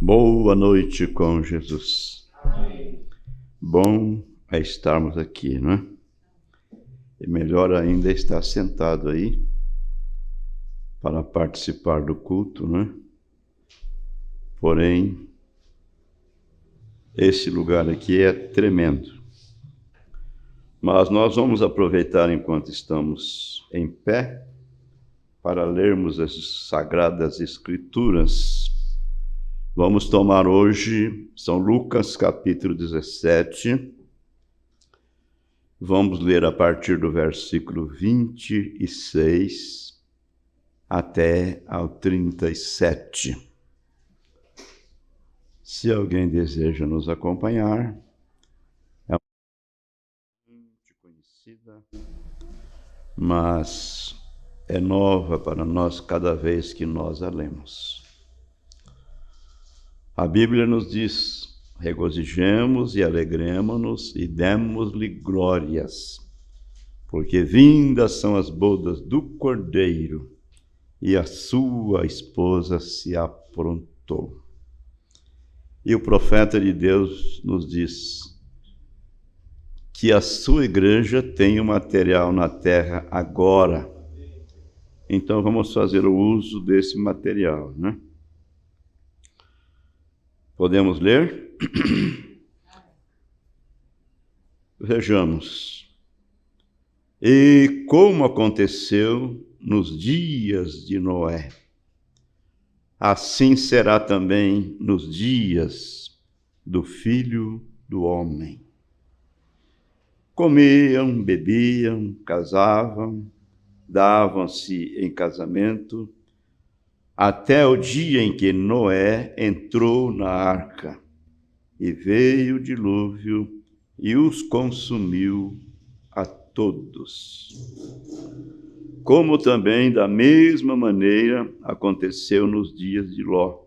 Boa noite com Jesus. Amém. Bom é estarmos aqui, não é? E melhor ainda é estar sentado aí para participar do culto, não é? Porém, esse lugar aqui é tremendo. Mas nós vamos aproveitar enquanto estamos em pé para lermos as Sagradas Escrituras. Vamos tomar hoje São Lucas, capítulo 17. Vamos ler a partir do versículo 26 até ao 37. Se alguém deseja nos acompanhar, é muito conhecida, mas é nova para nós cada vez que nós a lemos. A Bíblia nos diz: regozijemos e alegremo-nos e demos-lhe glórias, porque vindas são as bodas do Cordeiro, e a sua esposa se aprontou. E o profeta de Deus nos diz que a sua igreja tem o material na terra agora. Então vamos fazer o uso desse material, né? Podemos ler? Vejamos. E como aconteceu nos dias de Noé, assim será também nos dias do Filho do Homem. Comiam, bebiam, casavam, davam-se em casamento, até o dia em que Noé entrou na arca, e veio o dilúvio e os consumiu a todos. Como também, da mesma maneira, aconteceu nos dias de Ló.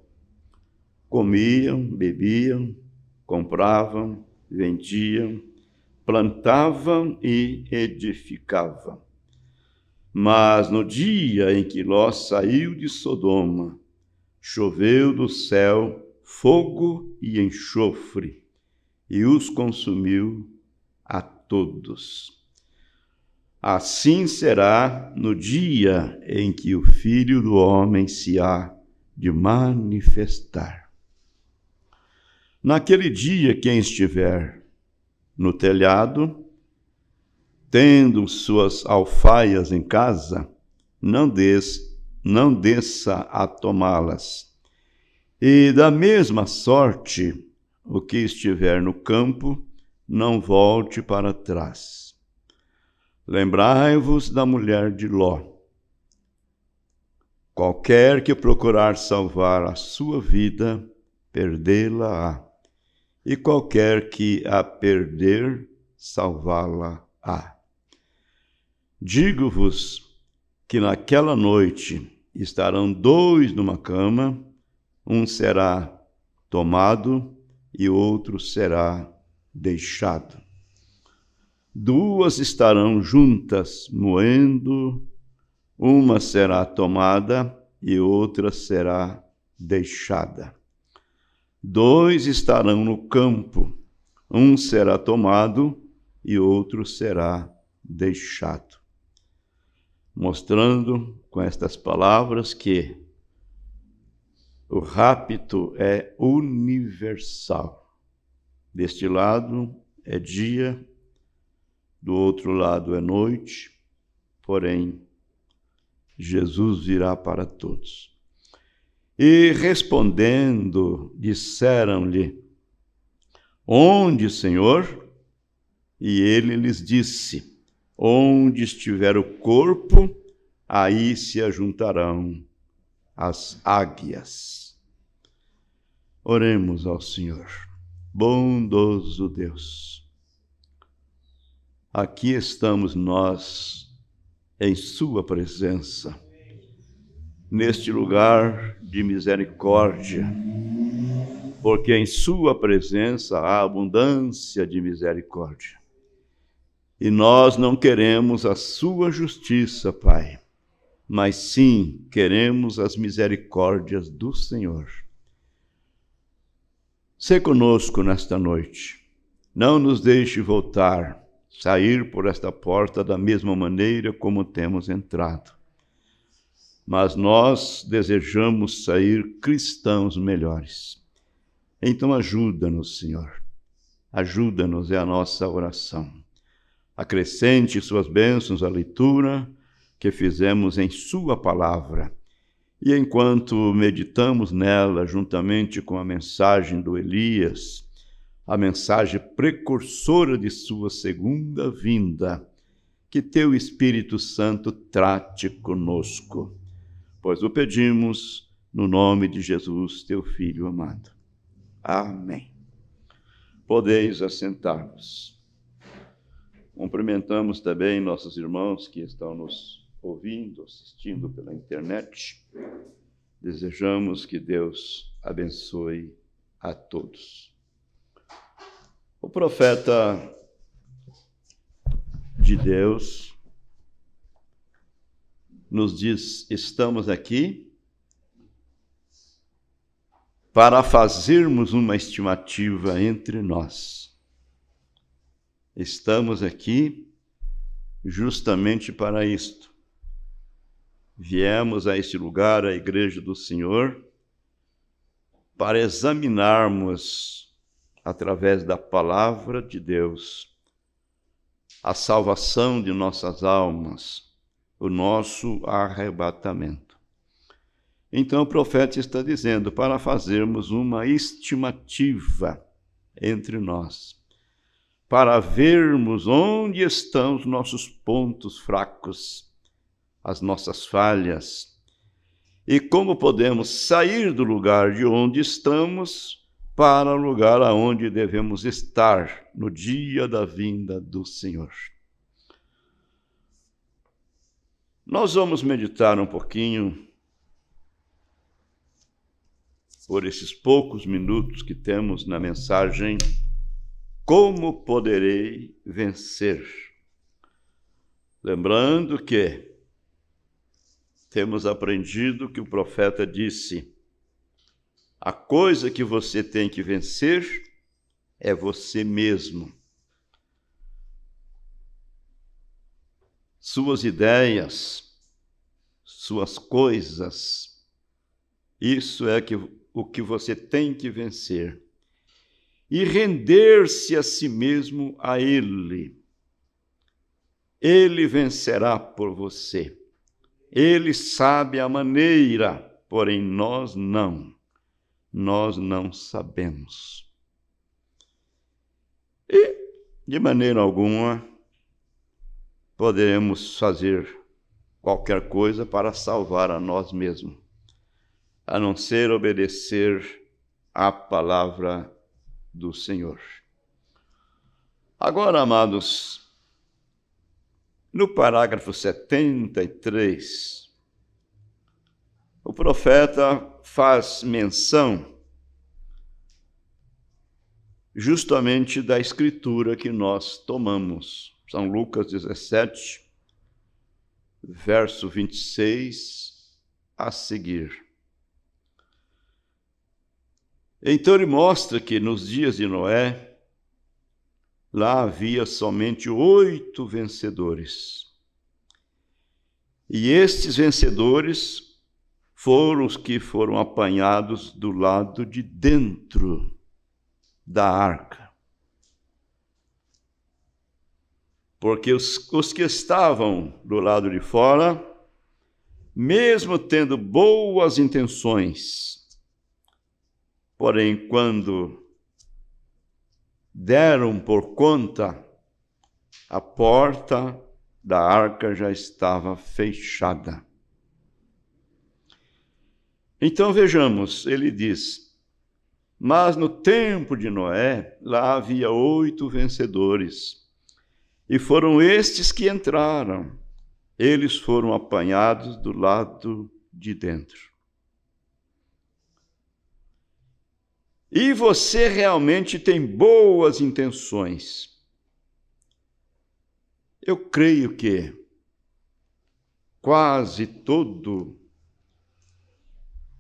Comiam, bebiam, compravam, vendiam, plantavam e edificavam. Mas no dia em que Ló saiu de Sodoma, choveu do céu fogo e enxofre, e os consumiu a todos. Assim será no dia em que o Filho do Homem se há de manifestar. Naquele dia, quem estiver no telhado, tendo suas alfaias em casa, não desça a tomá-las. E da mesma sorte, o que estiver no campo, não volte para trás. Lembrai-vos da mulher de Ló. Qualquer que procurar salvar a sua vida, perdê-la-á. E qualquer que a perder, salvá-la-á. Digo-vos que naquela noite estarão dois numa cama, um será tomado e outro será deixado. Duas estarão juntas moendo, uma será tomada e outra será deixada. Dois estarão no campo, um será tomado e outro será deixado. Mostrando com estas palavras que o rapto é universal. Deste lado é dia, do outro lado é noite, porém Jesus virá para todos. E respondendo, disseram-lhe: onde, Senhor? E ele lhes disse: onde estiver o corpo, aí se ajuntarão as águias. Oremos ao Senhor. Bondoso Deus, aqui estamos nós em sua presença, neste lugar de misericórdia, porque em sua presença há abundância de misericórdia. E nós não queremos a sua justiça, Pai, mas sim queremos as misericórdias do Senhor. Sê conosco nesta noite. Não nos deixe sair por esta porta da mesma maneira como temos entrado. Mas nós desejamos sair cristãos melhores. Então ajuda-nos, Senhor. Ajuda-nos, é a nossa oração. Acrescente suas bênçãos à leitura que fizemos em sua palavra. E enquanto meditamos nela, juntamente com a mensagem do Elias, a mensagem precursora de sua segunda vinda, que teu Espírito Santo trate conosco, pois o pedimos no nome de Jesus, teu Filho amado. Amém. Podeis assentar-vos. Cumprimentamos também nossos irmãos que estão nos ouvindo, assistindo pela internet. Desejamos que Deus abençoe a todos. O profeta de Deus nos diz: estamos aqui para fazermos uma estimativa entre nós. Estamos aqui justamente para isto. Viemos a este lugar, a Igreja do Senhor, para examinarmos, através da palavra de Deus, a salvação de nossas almas, o nosso arrebatamento. Então o profeta está dizendo para fazermos uma estimativa entre nós, para vermos onde estão os nossos pontos fracos, as nossas falhas, e como podemos sair do lugar de onde estamos para o lugar aonde devemos estar no dia da vinda do Senhor. Nós vamos meditar um pouquinho, por esses poucos minutos que temos na mensagem, como poderei vencer? Lembrando que temos aprendido que o profeta disse: a coisa que você tem que vencer é você mesmo. Suas ideias, suas coisas, isso é o que você tem que vencer. E render-se a si mesmo a Ele. Ele vencerá por você. Ele sabe a maneira, porém nós não. Nós não sabemos. E, de maneira alguma, poderemos fazer qualquer coisa para salvar a nós mesmos, a não ser obedecer à palavra do Senhor. Agora, amados, no parágrafo 73, o profeta faz menção justamente da escritura que nós tomamos. São Lucas 17, verso 26 a seguir. Então ele mostra que nos dias de Noé, lá havia somente 8 vencedores. E estes vencedores foram os que foram apanhados do lado de dentro da arca. Porque os que estavam do lado de fora, mesmo tendo boas intenções, porém, quando deram por conta, a porta da arca já estava fechada. Então vejamos, ele diz: mas no tempo de Noé, lá havia 8 vencedores, e foram estes que entraram. Eles foram apanhados do lado de dentro. E você realmente tem boas intenções. Eu creio que quase todo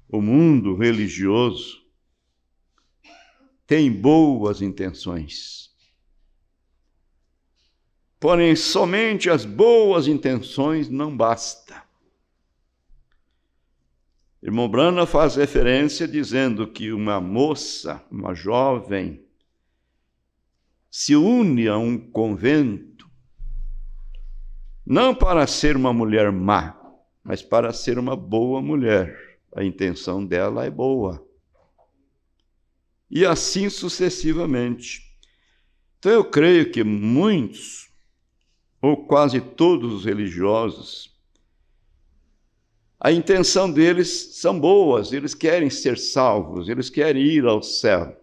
o mundo religioso tem boas intenções. Porém, somente as boas intenções não basta. Irmão Branham faz referência dizendo que uma moça, uma jovem, se une a um convento não para ser uma mulher má, mas para ser uma boa mulher. A intenção dela é boa. E assim sucessivamente. Então eu creio que muitos, ou quase todos os religiosos, a intenção deles são boas, eles querem ser salvos, eles querem ir ao céu,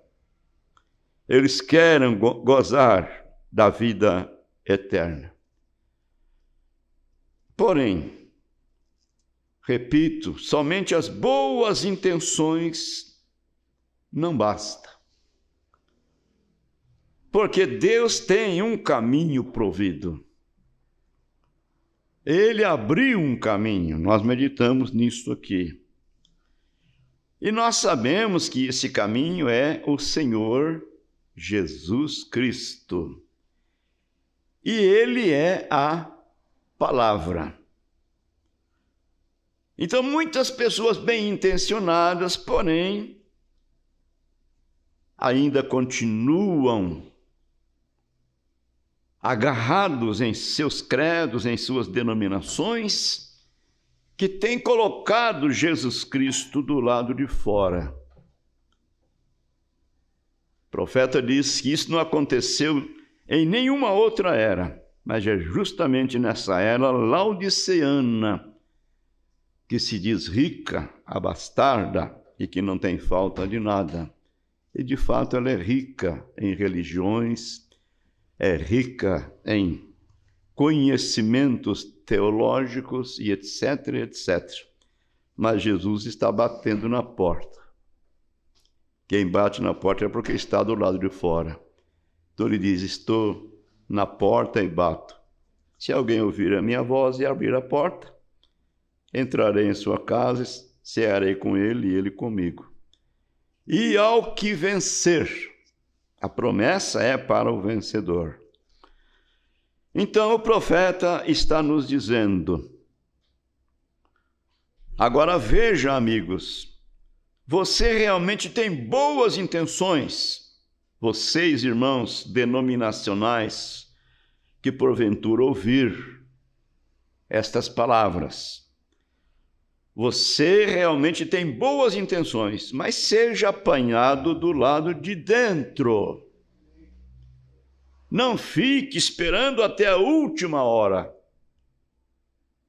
eles querem gozar da vida eterna. Porém, repito, somente as boas intenções não basta. Porque Deus tem um caminho provido. Ele abriu um caminho, nós meditamos nisso aqui. E nós sabemos que esse caminho é o Senhor Jesus Cristo. E Ele é a palavra. Então, muitas pessoas bem intencionadas, porém, ainda continuam agarrados em seus credos, em suas denominações, que têm colocado Jesus Cristo do lado de fora. O profeta diz que isso não aconteceu em nenhuma outra era, mas é justamente nessa era laodiceana, que se diz rica, abastarda e que não tem falta de nada. E de fato ela é rica em religiões, é rica em conhecimentos teológicos e etc, etc. Mas Jesus está batendo na porta. Quem bate na porta é porque está do lado de fora. Então ele diz, estou na porta e bato. Se alguém ouvir a minha voz e abrir a porta, entrarei em sua casa, cearei com ele e ele comigo. E ao que vencer, a promessa é para o vencedor. Então o profeta está nos dizendo, agora veja, amigos, você realmente tem boas intenções, vocês, irmãos denominacionais, que porventura ouvir estas palavras. Você realmente tem boas intenções, mas seja apanhado do lado de dentro. Não fique esperando até a última hora.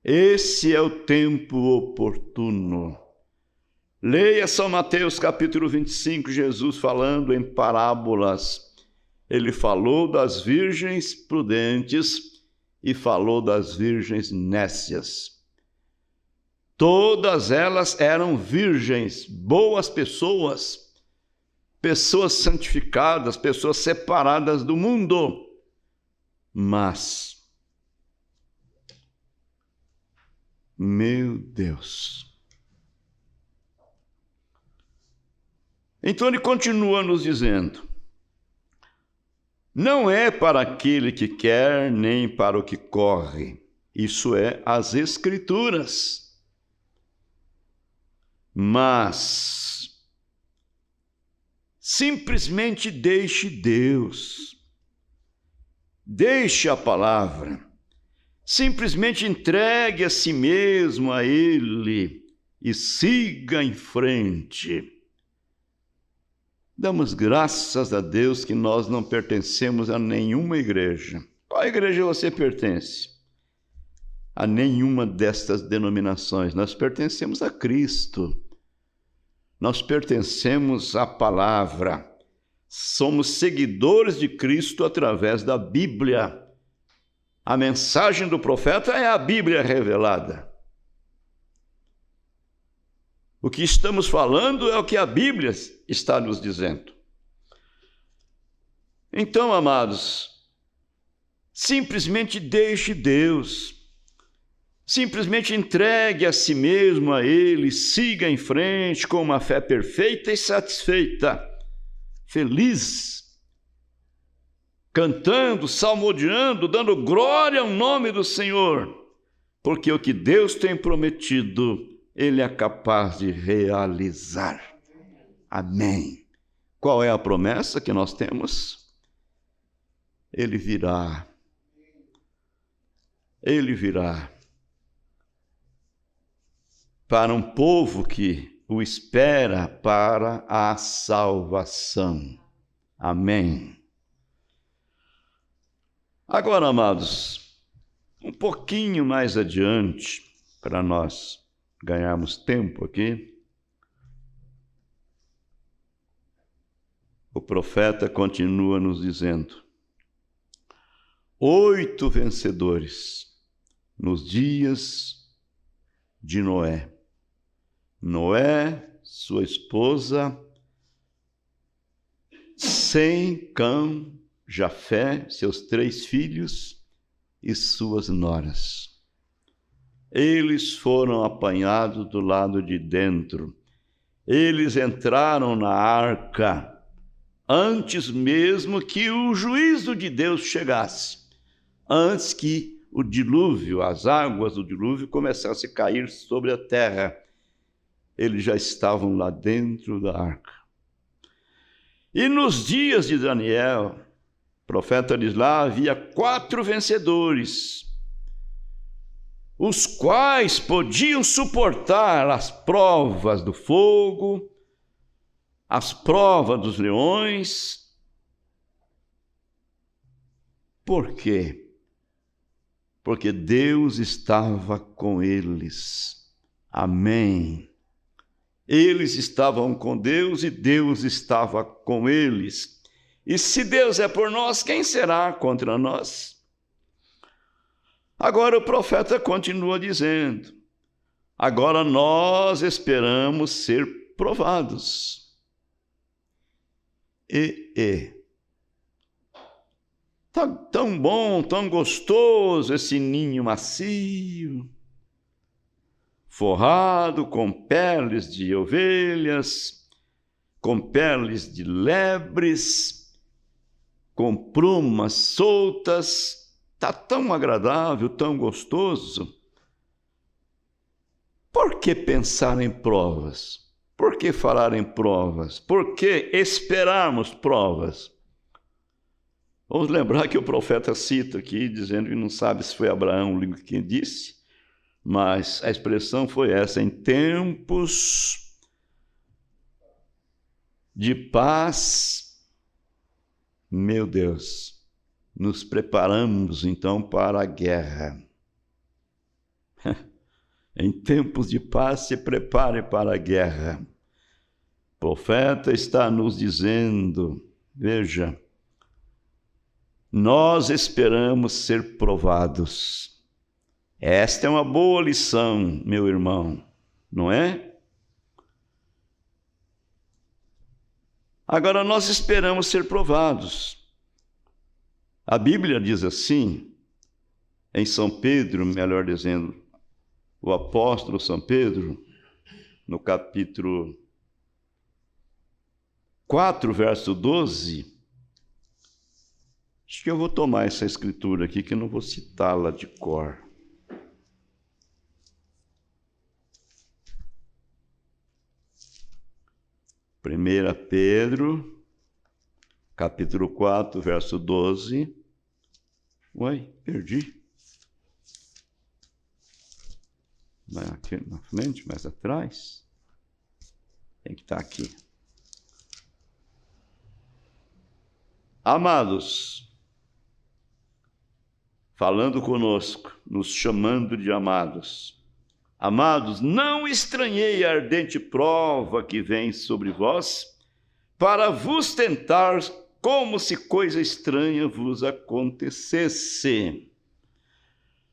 Esse é o tempo oportuno. Leia São Mateus capítulo 25, Jesus falando em parábolas. Ele falou das virgens prudentes e falou das virgens nécias. Todas elas eram virgens, boas pessoas, pessoas santificadas, pessoas separadas do mundo. Mas, meu Deus. Então ele continua nos dizendo, não é para aquele que quer, nem para o que corre. Isso é as Escrituras. Mas simplesmente deixe Deus, deixe a palavra, simplesmente entregue a si mesmo a Ele e siga em frente. Damos graças a Deus que nós não pertencemos a nenhuma igreja. Qual igreja você pertence? A nenhuma destas denominações. Nós pertencemos a Cristo. Nós pertencemos à palavra. Somos seguidores de Cristo através da Bíblia. A mensagem do profeta é a Bíblia revelada. O que estamos falando é o que a Bíblia está nos dizendo. Então, amados, simplesmente deixe Deus. Simplesmente entregue a si mesmo a Ele, siga em frente com uma fé perfeita e satisfeita. feliz, cantando, salmodiando, dando glória ao nome do Senhor, porque o que Deus tem prometido, Ele é capaz de realizar. Amém. Qual é a promessa que nós temos? Ele virá. Ele virá para um povo que o espera para a salvação. Amém. Agora, amados, um pouquinho mais adiante, para nós ganharmos tempo aqui, o profeta continua nos dizendo: 8 vencedores nos dias de Noé. Noé, sua esposa, Sem, Cã, Jafé, seus 3 filhos e suas noras. Eles foram apanhados do lado de dentro. Eles entraram na arca antes mesmo que o juízo de Deus chegasse, antes que o dilúvio, as águas do dilúvio começassem a cair sobre a terra. Eles já estavam lá dentro da arca. E nos dias de Daniel, o profeta diz lá, havia 4 vencedores, os quais podiam suportar as provas do fogo, as provas dos leões. Por quê? Porque Deus estava com eles. Amém. Eles estavam com Deus e Deus estava com eles. E se Deus é por nós, quem será contra nós? Agora o profeta continua dizendo: agora nós esperamos ser provados. Tá tão bom, tão gostoso esse ninho macio, forrado com peles de ovelhas, com peles de lebres, com plumas soltas. Está tão agradável, tão gostoso. Por que pensar em provas? Por que falar em provas? Por que esperarmos provas? Vamos lembrar que o profeta cita aqui, dizendo que não sabe se foi Abraão quem disse, mas a expressão foi essa: em tempos de paz, meu Deus, nos preparamos então para a guerra. Em tempos de paz, se prepare para a guerra. O profeta está nos dizendo, veja, nós esperamos ser provados. Esta é uma boa lição, meu irmão, não é? Agora, nós esperamos ser provados. A Bíblia diz assim, em São Pedro, melhor dizendo, o apóstolo São Pedro, no capítulo 4, verso 12, acho que eu vou tomar essa escritura aqui, que eu não vou citá-la de cor. Primeira Pedro, capítulo 4, verso 12. Uai, perdi. Vai aqui na frente, mais atrás. Tem que estar aqui. Amados, falando conosco, nos chamando de amados. Amados, não estranhei a ardente prova que vem sobre vós, para vos tentar como se coisa estranha vos acontecesse.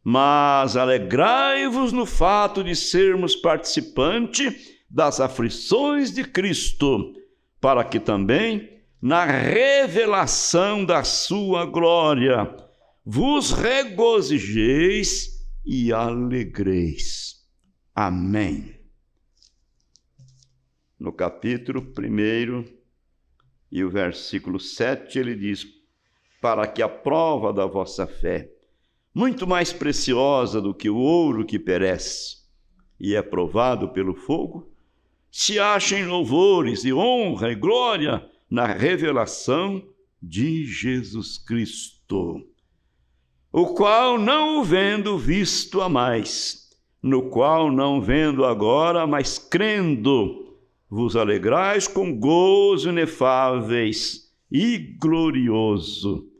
Mas alegrai-vos no fato de sermos participantes das aflições de Cristo, para que também, na revelação da sua glória, vos regozijeis e alegreis. Amém. No capítulo 1 E o versículo 7 ele diz: para que a prova da vossa fé, muito mais preciosa do que o ouro que perece e é provado pelo fogo, se achem louvores e honra e glória na revelação de Jesus Cristo, o qual não o vendo visto há mais, no qual não vendo agora, mas crendo, vos alegrais com gozo inefáveis e glorioso,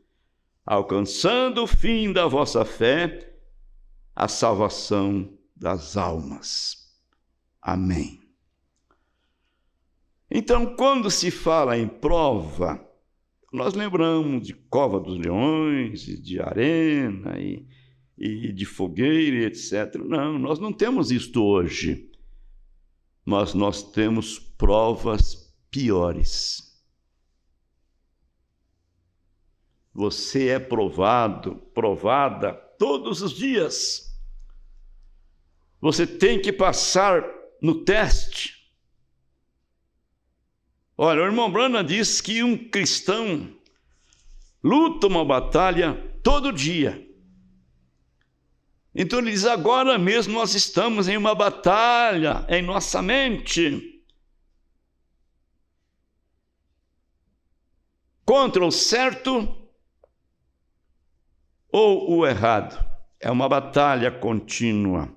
alcançando o fim da vossa fé, a salvação das almas. Amém. Então, quando se fala em prova, nós lembramos de cova dos leões, de arena e de fogueira, etc. Não, nós não temos isto hoje, mas nós temos provas piores. Você é provada todos os dias. Você tem que passar no teste. Olha, o irmão Branham diz que um cristão luta uma batalha todo dia. Então ele diz, agora mesmo nós estamos em uma batalha em nossa mente contra o certo ou o errado. É uma batalha contínua.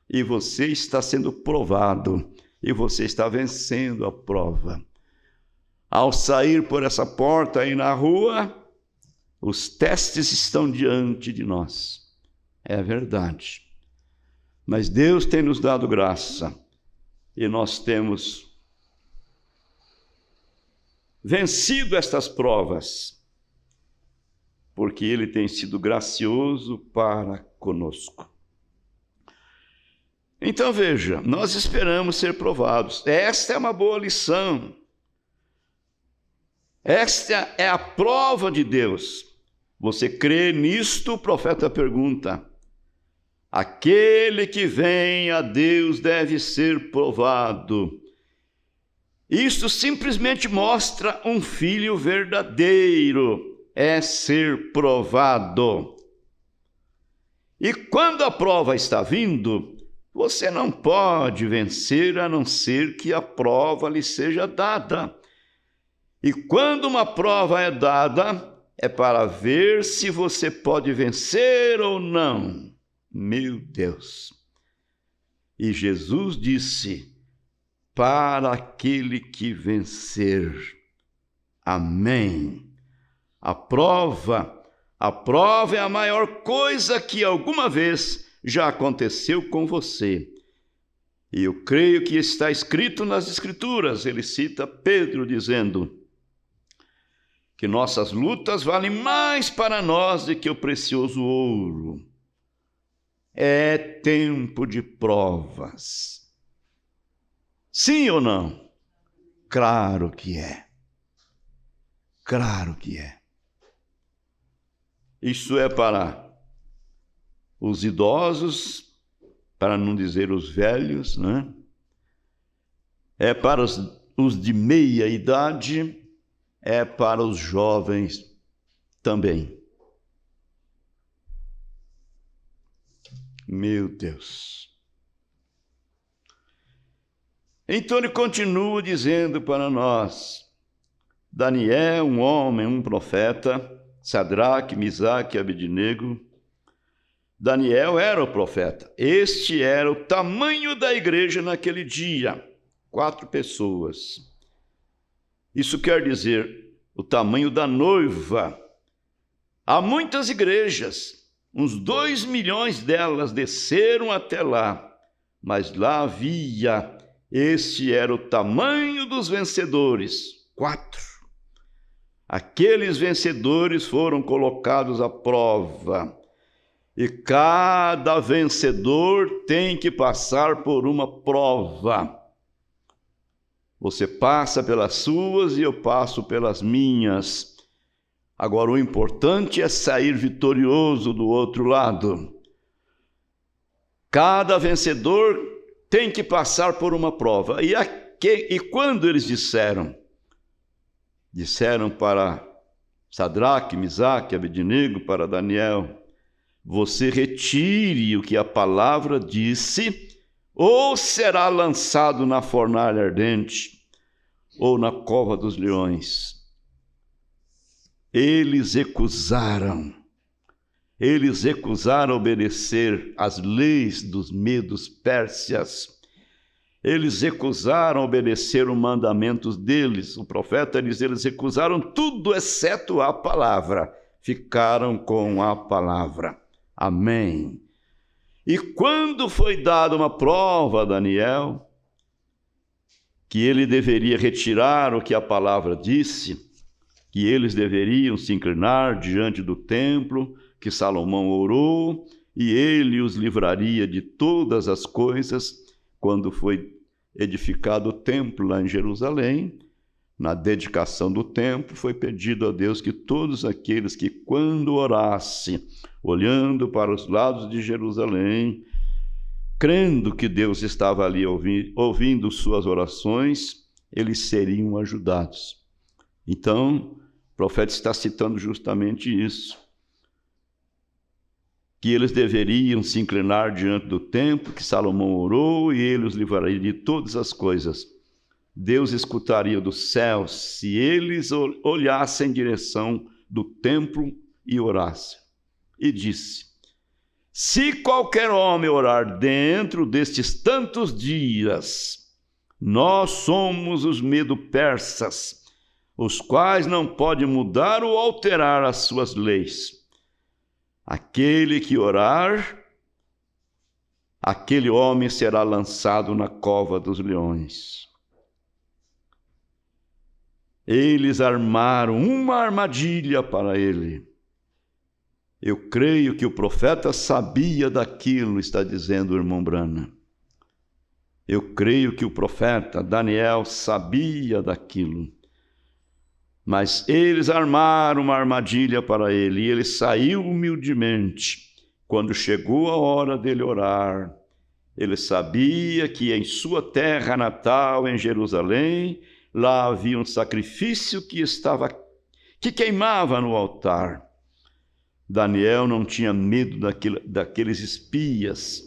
E você está sendo provado, e você está vencendo a prova. Ao sair por essa porta aí na rua, os testes estão diante de nós. É verdade. Mas Deus tem nos dado graça, e nós temos vencido estas provas, porque Ele tem sido gracioso para conosco. Então veja, nós esperamos ser provados. Esta é uma boa lição. Esta é a prova de Deus. Você crê nisto? O profeta pergunta. Aquele que vem a Deus deve ser provado. Isto simplesmente mostra um filho verdadeiro. É ser provado. E quando a prova está vindo, você não pode vencer a não ser que a prova lhe seja dada. E quando uma prova é dada, é para ver se você pode vencer ou não. Meu Deus! E Jesus disse, para aquele que vencer. Amém. A prova é a maior coisa que alguma vez já aconteceu com você. E eu creio que está escrito nas Escrituras. Ele cita Pedro dizendo que nossas lutas valem mais para nós do que o precioso ouro. É tempo de provas. Sim ou não? Claro que é. Claro que é. Isso é para os idosos, para não dizer os velhos, né? É para os de meia idade, é para os jovens também. Meu Deus. Então ele continua dizendo para nós, Daniel, um homem, um profeta, Sadraque, Misaque e Abednego. Daniel era o profeta. Este era o tamanho da igreja naquele dia, 4 pessoas. Isso quer dizer o tamanho da noiva. Há muitas igrejas, uns 2 milhões delas desceram até lá, mas lá havia, este era o tamanho dos vencedores, 4. Aqueles vencedores foram colocados à prova. E cada vencedor tem que passar por uma prova. Você passa pelas suas e eu passo pelas minhas. Agora, o importante é sair vitorioso do outro lado. Cada vencedor tem que passar por uma prova. E quando eles disseram, disseram para Sadraque, Misaque, Abednego, para Daniel: você retire o que a palavra disse, ou será lançado na fornalha ardente, ou na cova dos leões. Eles recusaram obedecer às leis dos medos pérsias. Eles recusaram obedecer os mandamentos deles. O profeta diz: eles recusaram tudo exceto a palavra. Ficaram com a palavra. Amém. E quando foi dada uma prova a Daniel, que ele deveria retirar o que a palavra disse, que eles deveriam se inclinar diante do templo, que Salomão orou, e ele os livraria de todas as coisas. Quando foi edificado o templo lá em Jerusalém, na dedicação do templo, foi pedido a Deus que todos aqueles que, quando orassem, olhando para os lados de Jerusalém, crendo que Deus estava ali ouvindo suas orações, eles seriam ajudados. Então, o profeta está citando justamente isso, que eles deveriam se inclinar diante do templo, que Salomão orou, e ele os livraria de todas as coisas. Deus escutaria dos céus se eles olhassem em direção do templo e orassem. E disse: se qualquer homem orar dentro destes tantos dias, nós somos os medo-persas, os quais não podem mudar ou alterar as suas leis. Aquele que orar, aquele homem será lançado na cova dos leões. Eles armaram uma armadilha para ele. Eu creio que o profeta sabia daquilo, está dizendo o irmão Brana. Eu creio que o profeta Daniel sabia daquilo. Mas eles armaram uma armadilha para ele, e ele saiu humildemente. Quando chegou a hora dele orar, ele sabia que em sua terra natal, em Jerusalém, lá havia um sacrifício que queimava no altar. Daniel não tinha medo daqueles espias.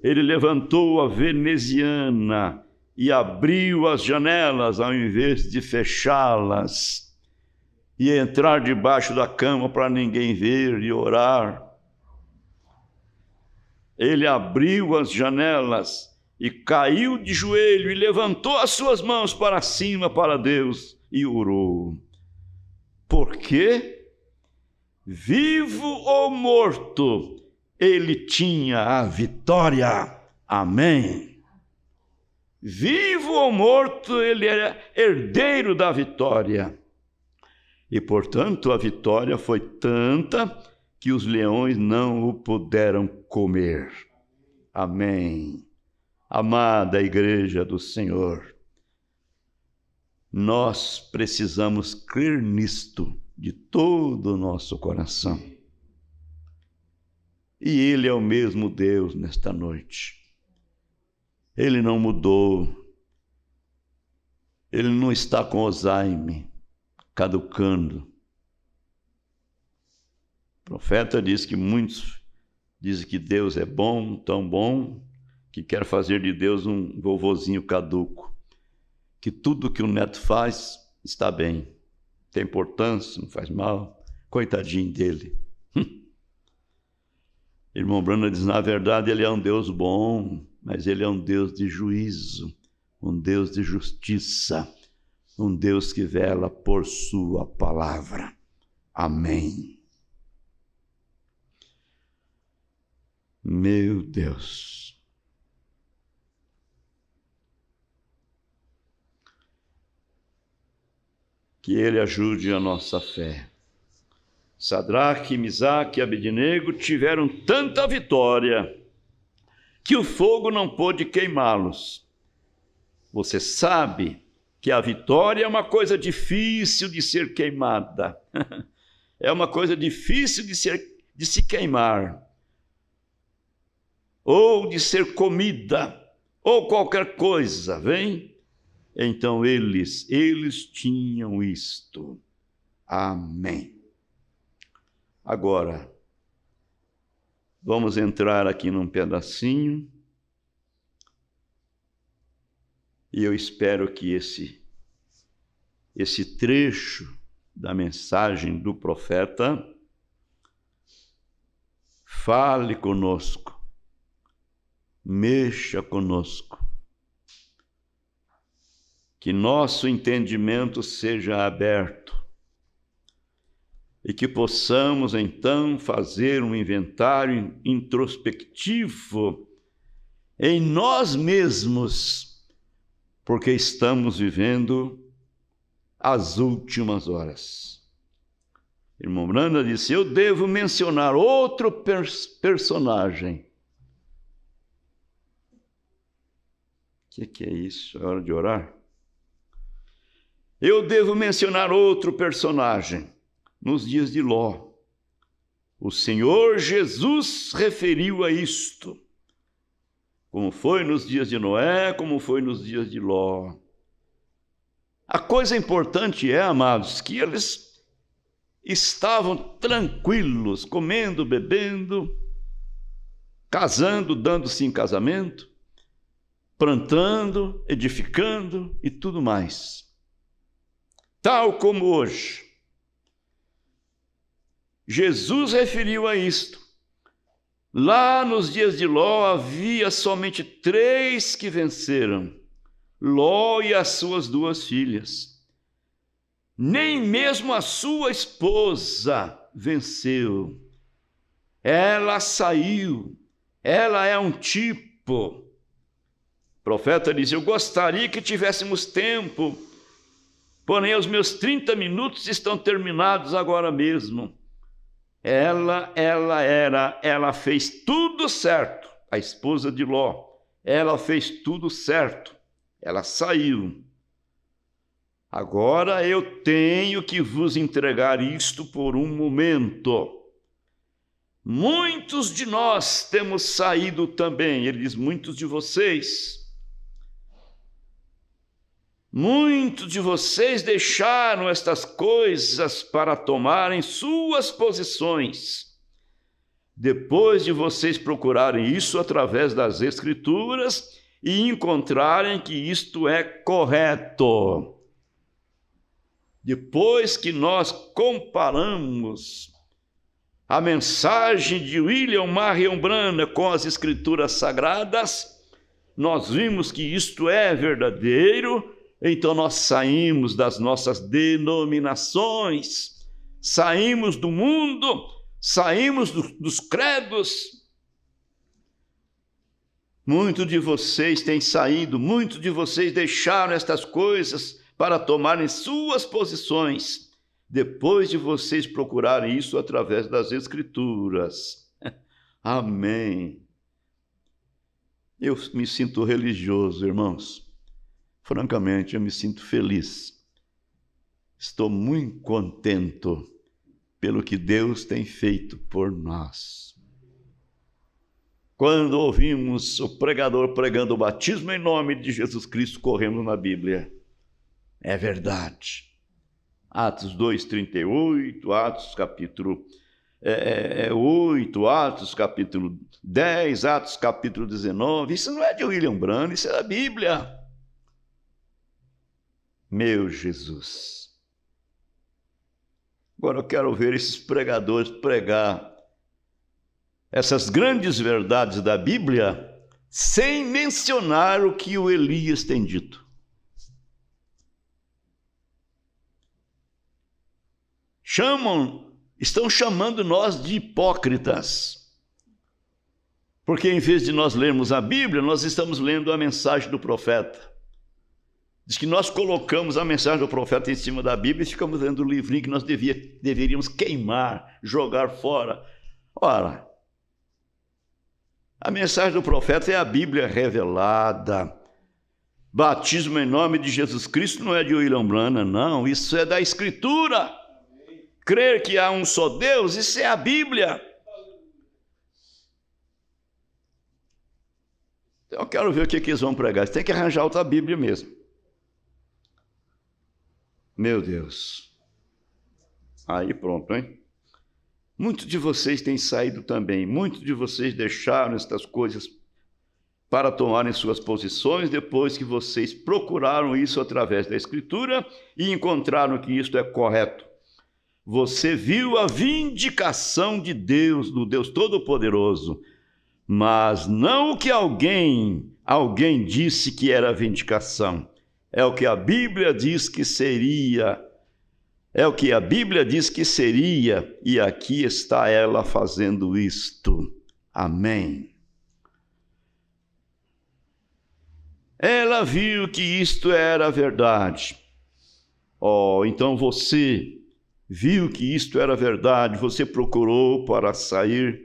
Ele levantou a veneziana e abriu as janelas ao invés de fechá-las, e entrar debaixo da cama para ninguém ver e orar. Ele abriu as janelas e caiu de joelho e levantou as suas mãos para cima para Deus e orou. Por quê? Vivo ou morto, ele tinha a vitória. Amém. Vivo ou morto, ele era herdeiro da vitória. E, portanto, a vitória foi tanta que os leões não o puderam comer. Amém. Amada Igreja do Senhor, nós precisamos crer nisto de todo o nosso coração. E Ele é o mesmo Deus nesta noite. Ele não mudou. Ele não está com Alzheimer, caducando. O profeta diz que muitos dizem que Deus é bom, tão bom, que quer fazer de Deus um vovozinho caduco. Que tudo que o neto faz está bem. Tem importância, não faz mal. Coitadinho dele. Irmão Brana diz, na verdade, ele é um Deus bom, mas ele é um Deus de juízo, um Deus de justiça, um Deus que vela por sua palavra. Amém. Meu Deus. Que Ele ajude a nossa fé. Sadraque, Misaque e Abednego tiveram tanta vitória que o fogo não pôde queimá-los. Você sabe que a vitória é uma coisa difícil de ser queimada. É uma coisa difícil de se queimar. Ou de ser comida, ou qualquer coisa, vem? Então eles tinham isto. Amém. Agora, vamos entrar aqui num pedacinho, e eu espero que esse trecho da mensagem do profeta fale conosco, mexa conosco, que nosso entendimento seja aberto e que possamos então fazer um inventário introspectivo em nós mesmos, porque estamos vivendo as últimas horas. Irmão Branda disse: eu devo mencionar outro personagem. O que é isso? É hora de orar? Eu devo mencionar outro personagem. Nos dias de Ló, o Senhor Jesus referiu a isto, como foi nos dias de Noé, como foi nos dias de Ló. A coisa importante é, amados, que eles estavam tranquilos, comendo, bebendo, casando, dando-se em casamento, plantando, edificando e tudo mais. Tal como hoje. Jesus referiu a isto. Lá nos dias de Ló havia somente 3 que venceram: Ló e as suas 2 filhas. Nem mesmo a sua esposa venceu. Ela saiu. Ela é um tipo. O profeta diz: eu gostaria que tivéssemos tempo, porém os meus 30 minutos estão terminados agora mesmo. Ela fez tudo certo, a esposa de Ló. Ela fez tudo certo, ela saiu. Agora eu tenho que vos entregar isto por um momento. Muitos de nós temos saído também, ele diz, muitos de vocês. Muitos de vocês deixaram estas coisas para tomarem suas posições. Depois de vocês procurarem isso através das Escrituras e encontrarem que isto é correto. Depois que nós comparamos a mensagem de William Marion Branham com as Escrituras Sagradas, nós vimos que isto é verdadeiro. Então nós saímos das nossas denominações, saímos do mundo, saímos dos credos. Muitos de vocês têm saído, muitos de vocês deixaram estas coisas para tomarem suas posições, depois de vocês procurarem isso através das Escrituras. Amém. Eu me sinto religioso, irmãos. Francamente, eu me sinto feliz. Estou muito contente pelo que Deus tem feito por nós. Quando ouvimos o pregador pregando o batismo em nome de Jesus Cristo, corremos na Bíblia. É verdade. Atos 2:38, Atos capítulo 8, Atos capítulo 10, Atos capítulo 19. Isso não é de William Branham, isso é da Bíblia. Meu Jesus. Agora eu quero ver esses pregadores pregar essas grandes verdades da Bíblia sem mencionar o que o Elias tem dito. Estão chamando nós de hipócritas. Porque em vez de nós lermos a Bíblia, nós estamos lendo a mensagem do profeta. Diz que nós colocamos a mensagem do profeta em cima da Bíblia e ficamos lendo o livrinho que nós deveríamos queimar, jogar fora. Ora, a mensagem do profeta é a Bíblia revelada. Batismo em nome de Jesus Cristo não é de William Branham, não. Isso é da Escritura. Crer que há um só Deus, isso é a Bíblia. Eu quero ver o que eles vão pregar. Eles têm que arranjar outra Bíblia mesmo. Meu Deus. Aí pronto, hein? Muitos de vocês têm saído também. Muitos de vocês deixaram estas coisas para tomarem suas posições depois que vocês procuraram isso através da Escritura e encontraram que isto é correto. Você viu a vindicação de Deus, do Deus Todo-Poderoso, mas não o que alguém disse que era vindicação. É o que a Bíblia diz que seria. É o que a Bíblia diz que seria, e aqui está ela fazendo isto. Amém. Ela viu que isto era verdade. Então você viu que isto era verdade, você procurou para sair,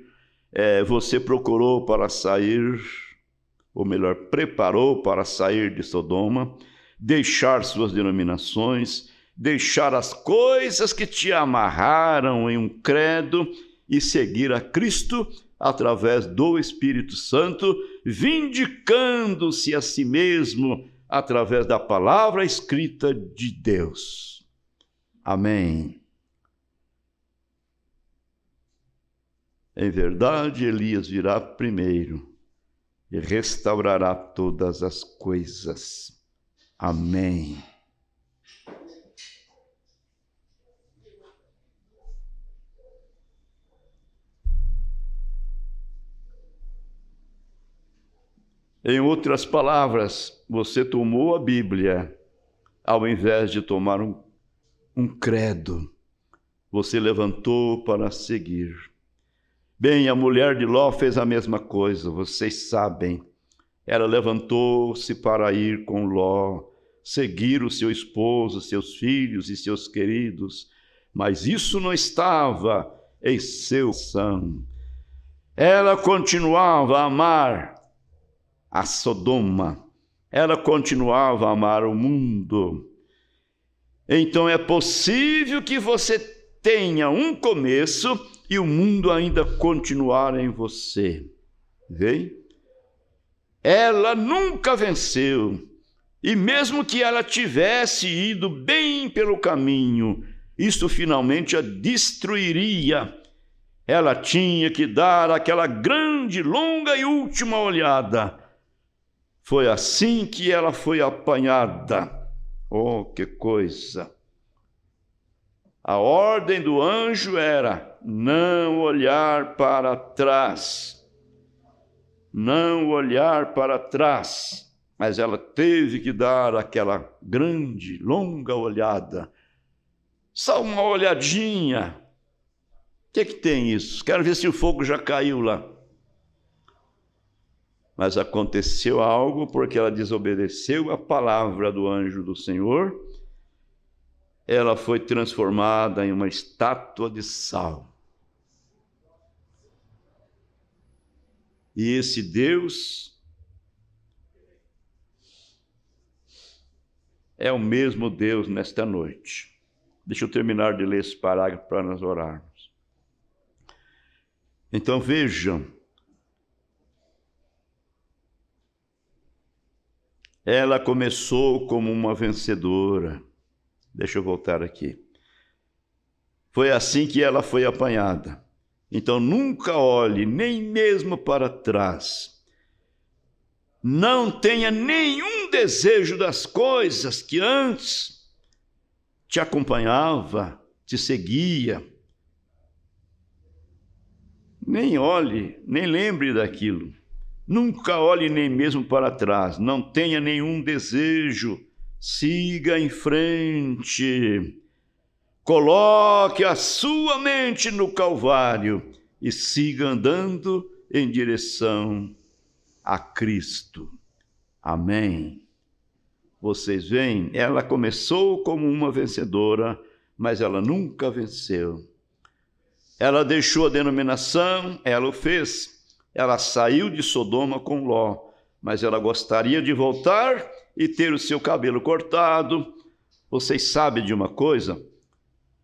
ou melhor, preparou para sair de Sodoma, deixar suas denominações, deixar as coisas que te amarraram em um credo e seguir a Cristo através do Espírito Santo, vindicando-se a si mesmo através da palavra escrita de Deus. Amém. Em verdade, Elias virá primeiro e restaurará todas as coisas. Amém. Em outras palavras, você tomou a Bíblia ao invés de tomar um credo. Você levantou para seguir. Bem, a mulher de Ló fez a mesma coisa, vocês sabem. Ela levantou-se para ir com Ló, seguir o seu esposo, seus filhos e seus queridos, mas isso não estava em seu coração. Ela continuava a amar a Sodoma, ela continuava a amar o mundo. Então é possível que você tenha um começo e o mundo ainda continuar em você. Vê? Ela nunca venceu. E mesmo que ela tivesse ido bem pelo caminho, isso finalmente a destruiria. Ela tinha que dar aquela grande, longa e última olhada. Foi assim que ela foi apanhada. Oh, que coisa! A ordem do anjo era não olhar para trás. Não olhar para trás. Mas ela teve que dar aquela grande, longa olhada. Só uma olhadinha. O que tem isso? Quero ver se o fogo já caiu lá. Mas aconteceu algo porque ela desobedeceu a palavra do anjo do Senhor. Ela foi transformada em uma estátua de sal. E esse Deus é o mesmo Deus nesta noite. Deixa eu terminar de ler esse parágrafo para nós orarmos. Então vejam, ela começou como uma vencedora. Deixa eu voltar aqui. Foi assim que ela foi apanhada. Então nunca olhe nem mesmo para trás. Não tenha nenhum desejo das coisas que antes te acompanhava, te seguia. Nem olhe, nem lembre daquilo. Nunca olhe nem mesmo para trás. Não tenha nenhum desejo. Siga em frente. Coloque a sua mente no Calvário e siga andando em direção a Cristo. Amém. Vocês veem, ela começou como uma vencedora, mas ela nunca venceu. Ela deixou a denominação, ela o fez. Ela saiu de Sodoma com Ló, mas ela gostaria de voltar e ter o seu cabelo cortado. Vocês sabem de uma coisa?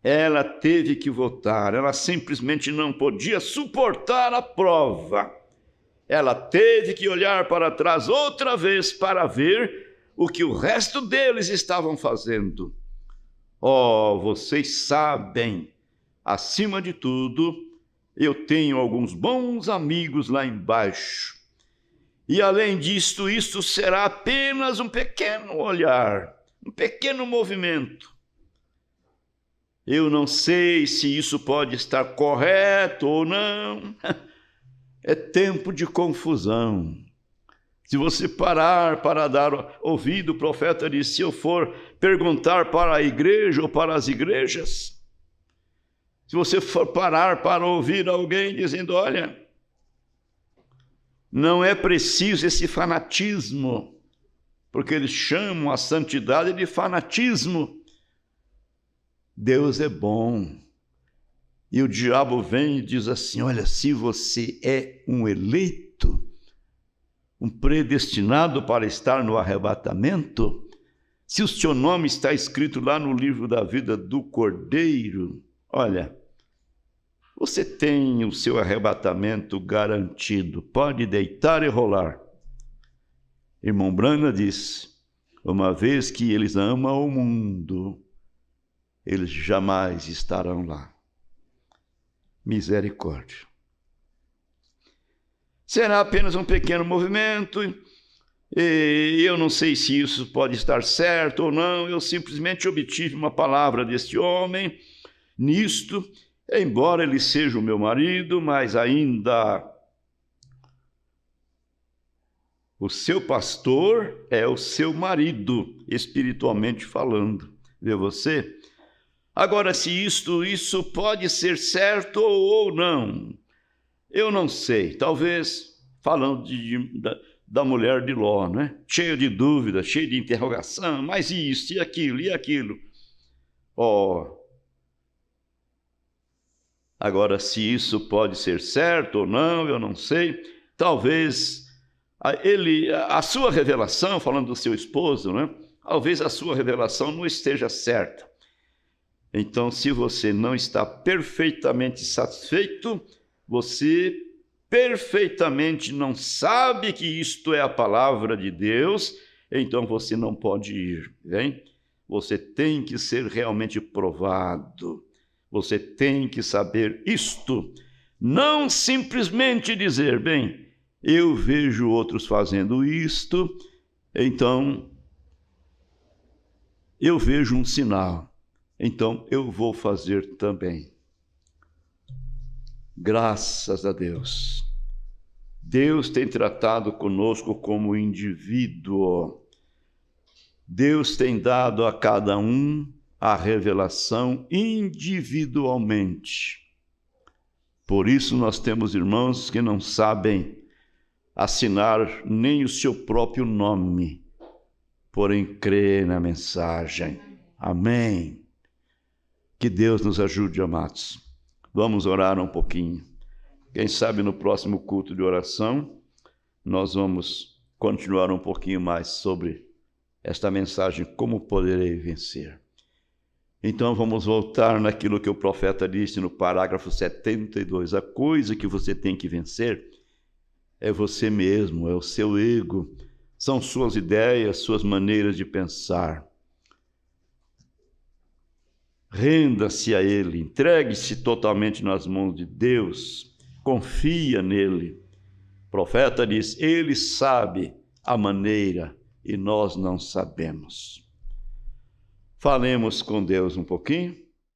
Ela teve que voltar, ela simplesmente não podia suportar a prova. Ela teve que olhar para trás outra vez para ver o que o resto deles estavam fazendo. Vocês sabem, acima de tudo, eu tenho alguns bons amigos lá embaixo. E além disto, isto será apenas um pequeno olhar, um pequeno movimento. Eu não sei se isso pode estar correto ou não. É tempo de confusão. Se você parar para dar ouvido, o profeta disse, se eu for perguntar para a igreja ou para as igrejas, se você for parar para ouvir alguém dizendo, olha, não é preciso esse fanatismo, porque eles chamam a santidade de fanatismo. Deus é bom. E o diabo vem e diz assim, olha, se você é um eleito, um predestinado para estar no arrebatamento, se o seu nome está escrito lá no livro da vida do Cordeiro, olha, você tem o seu arrebatamento garantido, pode deitar e rolar. Irmão Branham disse, uma vez que eles amam o mundo, eles jamais estarão lá. Misericórdia. Será apenas um pequeno movimento, e eu não sei se isso pode estar certo ou não, eu simplesmente obtive uma palavra deste homem nisto, embora ele seja o meu marido, mas ainda o seu pastor é o seu marido, espiritualmente falando. Vê você? Agora, se isso pode ser certo ou não, eu não sei. Talvez, falando da mulher de Ló, né? Cheio de dúvidas, cheio de interrogação, mas isso, e aquilo, e aquilo. Agora, se isso pode ser certo ou não, eu não sei. Talvez a sua revelação, falando do seu esposo, né? Talvez a sua revelação não esteja certa. Então, se você não está perfeitamente satisfeito, você perfeitamente não sabe que isto é a palavra de Deus, então você não pode ir, hein? Você tem que ser realmente provado. Você tem que saber isto. Não simplesmente dizer, bem, eu vejo outros fazendo isto, então eu vejo um sinal. Então, eu vou fazer também. Graças a Deus. Deus tem tratado conosco como indivíduo. Deus tem dado a cada um a revelação individualmente. Por isso, nós temos irmãos que não sabem assinar nem o seu próprio nome, porém crê na mensagem. Amém. Que Deus nos ajude, amados. Vamos orar um pouquinho. Quem sabe no próximo culto de oração, nós vamos continuar um pouquinho mais sobre esta mensagem, como poderei vencer. Então vamos voltar naquilo que o profeta disse no parágrafo 72. A coisa que você tem que vencer é você mesmo, é o seu ego, são suas ideias, suas maneiras de pensar. Renda-se a Ele, entregue-se totalmente nas mãos de Deus, confia nele. O profeta diz, Ele sabe a maneira e nós não sabemos. Falemos com Deus um pouquinho.